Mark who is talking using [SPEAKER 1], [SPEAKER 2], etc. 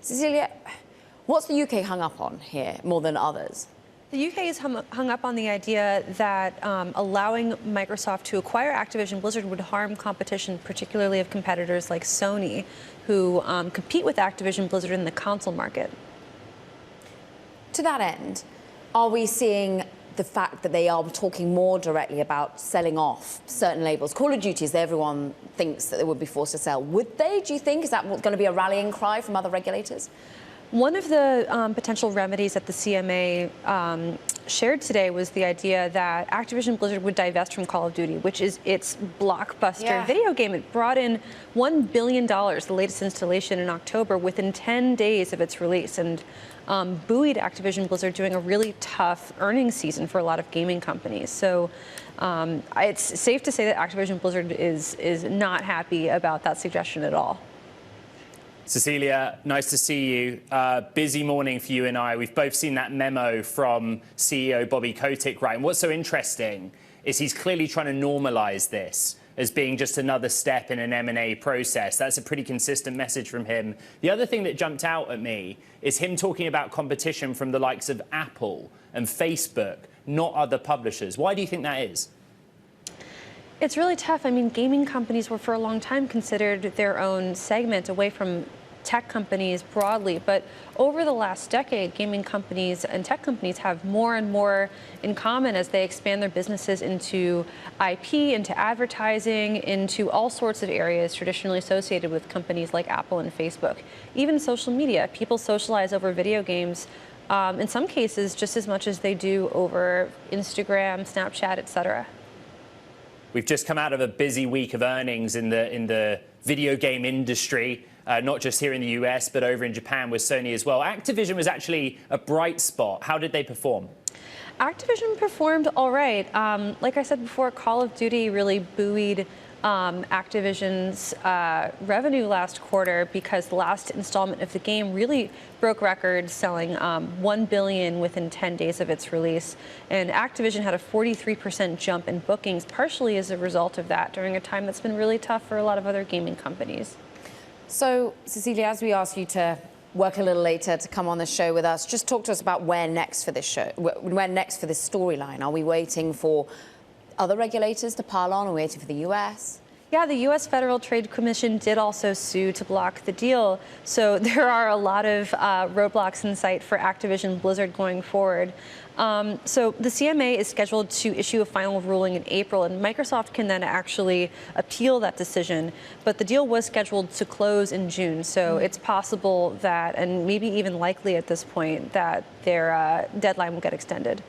[SPEAKER 1] Cecilia, what's the UK hung up on here more than others?
[SPEAKER 2] The UK is hung up on the idea that allowing Microsoft to acquire Activision Blizzard would harm competition, particularly of competitors like Sony, who compete with Activision Blizzard in the console market.
[SPEAKER 1] To that end, are we seeing the fact that they are talking more directly about selling off certain labels? Call of Duty, as everyone thinks that they would be forced to sell. Would they, do you think? Is that going to be a rallying cry from other regulators?
[SPEAKER 2] One of the potential remedies that the CMA shared today was the idea that Activision Blizzard would divest from Call of Duty, which is its blockbuster video game. It brought in $1 billion, the latest installation in October, within 10 days of its release, and buoyed Activision Blizzard during a really tough earnings season for a lot of gaming companies. So it's safe to say that Activision Blizzard is not happy about that suggestion at all.
[SPEAKER 3] Cecilia, nice to see you. Busy morning for you and I. We've both seen that memo from CEO Bobby Kotick, right? And what's so interesting is he's clearly trying to normalize this as being just another step in an M&A process. That's a pretty consistent message from him. The other thing that jumped out at me is him talking about competition from the likes of Apple and Facebook, not other publishers. Why do you think that is?
[SPEAKER 2] It's really tough. I mean, gaming companies were for a long time considered their own segment away from tech companies broadly, but over the last decade, gaming companies and tech companies have more and more in common as they expand their businesses into IP, into advertising, into all sorts of areas traditionally associated with companies like Apple and Facebook. Even social media, people socialize over video games, in some cases just as much as they do over Instagram, Snapchat, etc.
[SPEAKER 3] We've just come out of a busy week of earnings in the video game industry, not just here in the US, but over in Japan with Sony as well. Activision was actually a bright spot. How did they perform?
[SPEAKER 2] Activision performed all right. Like I said before, Call of Duty really buoyed Activision's revenue last quarter because the last installment of the game really broke records, selling $1 billion within 10 days of its release. And Activision had a 43% jump in bookings, partially as a result of that, during a time that's been really tough for a lot of other gaming companies.
[SPEAKER 1] So, Cecilia, as we ask you to work a little later to come on the show with us, just talk to us about where next for this show, where next for this storyline. Are we waiting for other regulators to pile on? Are we waiting for the US?
[SPEAKER 2] Yeah, the U.S. Federal Trade Commission did also sue to block the deal. So there are a lot of roadblocks in sight for Activision Blizzard going forward. So the CMA is scheduled to issue a final ruling in April, and Microsoft can then actually appeal that decision. But the deal was scheduled to close in June, so it's possible that, and maybe even likely at this point, that their deadline will get extended.